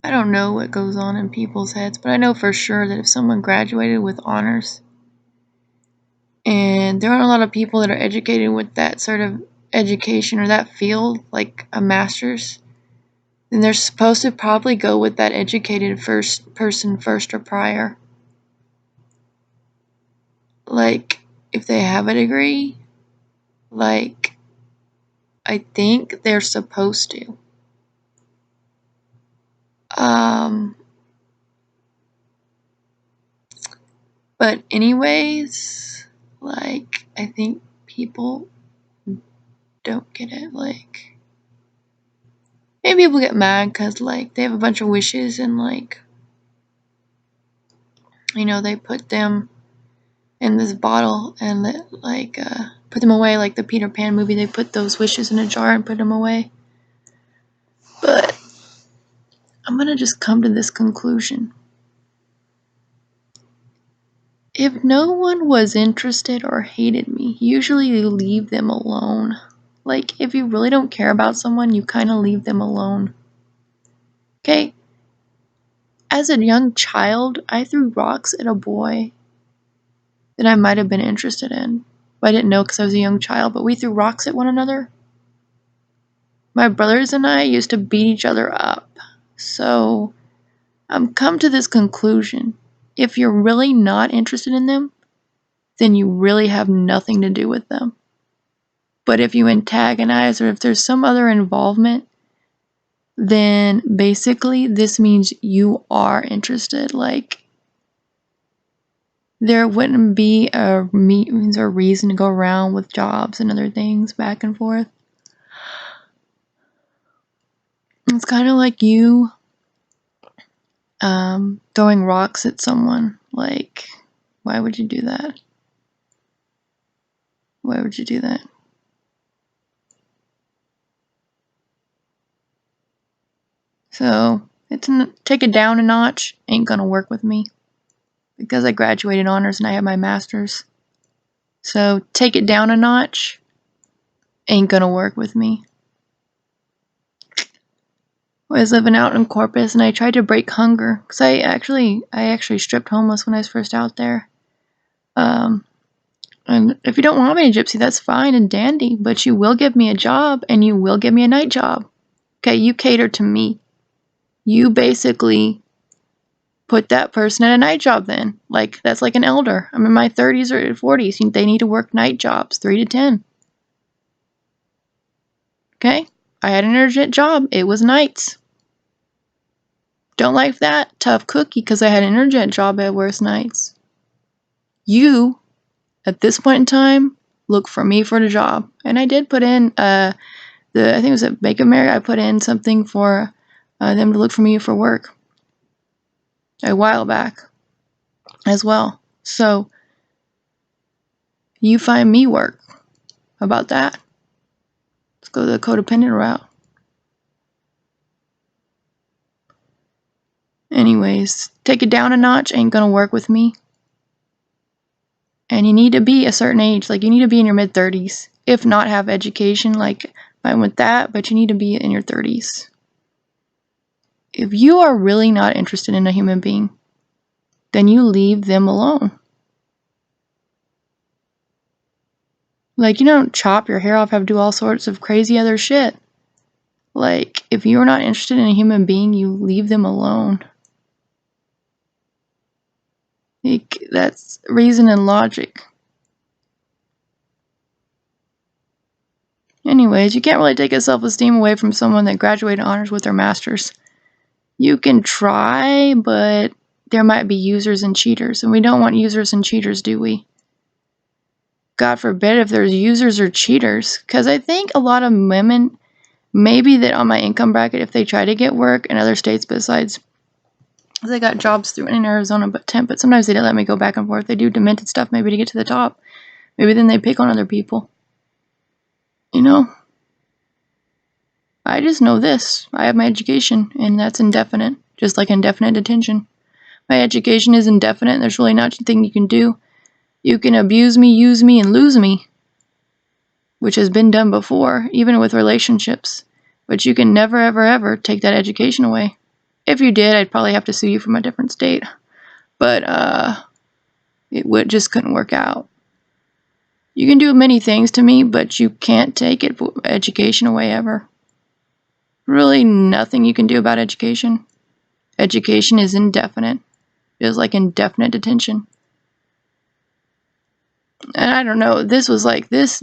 I don't know what goes on in people's heads, but I know for sure that if someone graduated with honors, and there aren't a lot of people that are educated with that sort of education or that field, like a master's, then they're supposed to probably go with that educated first or prior. Like, if they have a degree, like, I think they're supposed to. But anyways, like, I think people don't get it. Like, maybe people get mad because, like, they have a bunch of wishes and, like, you know, they put them in this bottle and, like, put them away. Like the Peter Pan movie, they put those wishes in a jar and put them away. But I'm gonna just come to this conclusion. If no one was interested or hated me, usually you leave them alone. Like, if you really don't care about someone, you kind of leave them alone. Okay? As a young child, I threw rocks at a boy that I might have been interested in. I didn't know because I was a young child, but we threw rocks at one another. My brothers and I used to beat each other up. So, I'm come to this conclusion. If you're really not interested in them, then you really have nothing to do with them. But if you antagonize or if there's some other involvement, then basically this means you are interested. Like, there wouldn't be a means or reason to go around with jobs and other things back and forth. It's kind of like you throwing rocks at someone. Like, why would you do that? Why would you do that? So, take it down a notch ain't gonna work with me. Because I graduated honors and I have my master's. So, take it down a notch ain't gonna work with me. I was living out in Corpus and I tried to break hunger because I actually stripped homeless when I was first out there. And if you don't want me to gypsy, that's fine and dandy, but you will give me a job and you will give me a night job. Okay, you cater to me. You basically put that person at a night job then. Like, that's like an elder. I'm in my 30s or 40s. They need to work night jobs, 3 to 10. Okay? I had an urgent job. It was nights. Don't like that? Tough cookie, because I had an urgent job at worst nights. You, at this point in time, look for me for the job. And I did put in, I think it was at Bake America, I put in something for them to look for me for work a while back as well. So, you find me work. How about that? Let's go the codependent route. Anyways, take it down a notch ain't gonna work with me. And you need to be a certain age. Like, you need to be in your mid-30s. If not have education, like, fine with that, but you need to be in your 30s. If you are really not interested in a human being, then you leave them alone. Like, you don't chop your hair off, have to do all sorts of crazy other shit. Like, if you're not interested in a human being, you leave them alone. Like, that's reason and logic. Anyways, you can't really take a self-esteem away from someone that graduated honors with their master's. You can try, but there might be users and cheaters, and we don't want users and cheaters, do we? God forbid if there's users or cheaters, because I think a lot of women, maybe that on my income bracket, if they try to get work in other states besides, they got jobs through in Arizona but temp, but sometimes they don't let me go back and forth. They do demented stuff maybe to get to the top. Maybe then they pick on other people. You know? I just know this. I have my education, and that's indefinite, just like indefinite detention. My education is indefinite, and there's really not a thing you can do. You can abuse me, use me, and lose me, which has been done before, even with relationships. But you can never, ever, ever take that education away. If you did, I'd probably have to sue you from a different state. But just couldn't work out. You can do many things to me, but you can't take education away ever. Really nothing you can do about education. Education is indefinite. It's like indefinite detention. And I don't know, this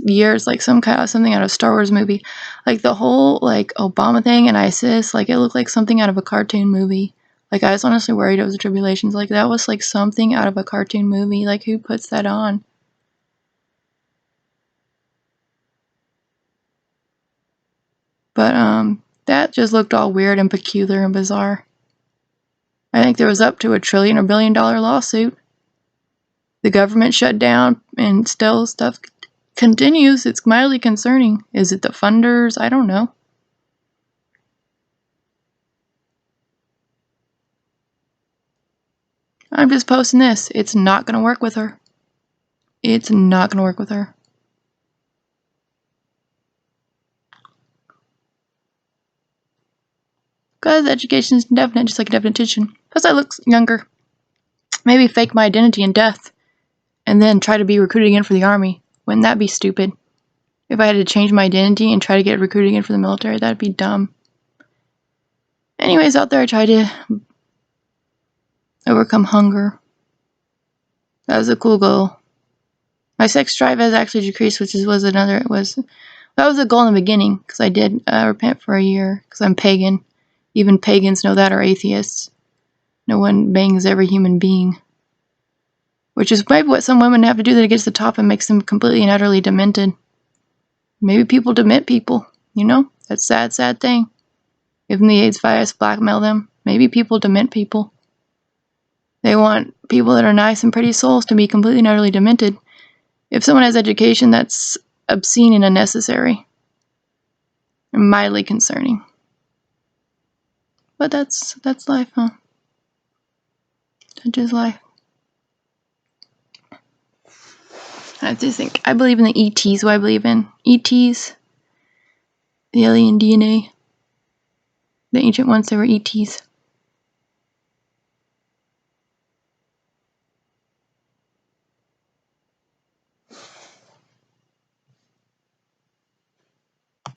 year is like something out of a Star Wars movie. Like the whole like Obama thing and ISIS, like it looked like something out of a cartoon movie. Like I was honestly worried it was the tribulations. Like that was like something out of a cartoon movie. Like who puts that on? But that just looked all weird and peculiar and bizarre. I think there was up to $1 trillion or $1 billion lawsuit. The government shut down and still stuff continues. It's mildly concerning. Is it the funders? I don't know. I'm just posting this. It's not going to work with her. It's not going to work with her. Because education is indefinite, just like indefinite detention. Plus, I look younger. Maybe fake my identity in death and then try to be recruited again for the army. Wouldn't that be stupid? If I had to change my identity and try to get recruited again for the military, that'd be dumb. Anyways, out there, I try to overcome hunger. That was a cool goal. My sex drive has actually decreased, that was a goal in the beginning, because I did repent for a year, because I'm pagan. Even pagans know that, or atheists. No one bangs every human being. Which is maybe what some women have to do that gets to the top and makes them completely and utterly demented. Maybe people dement people, you know? That's a sad, sad thing. Give them the AIDS virus, blackmail them. Maybe people dement people. They want people that are nice and pretty souls to be completely and utterly demented. If someone has education, that's obscene and unnecessary. And mildly concerning. But that's life, huh? That's just life. I have to think. I believe in the ETs. What I believe in? ETs. The alien DNA. The ancient ones, they were ETs.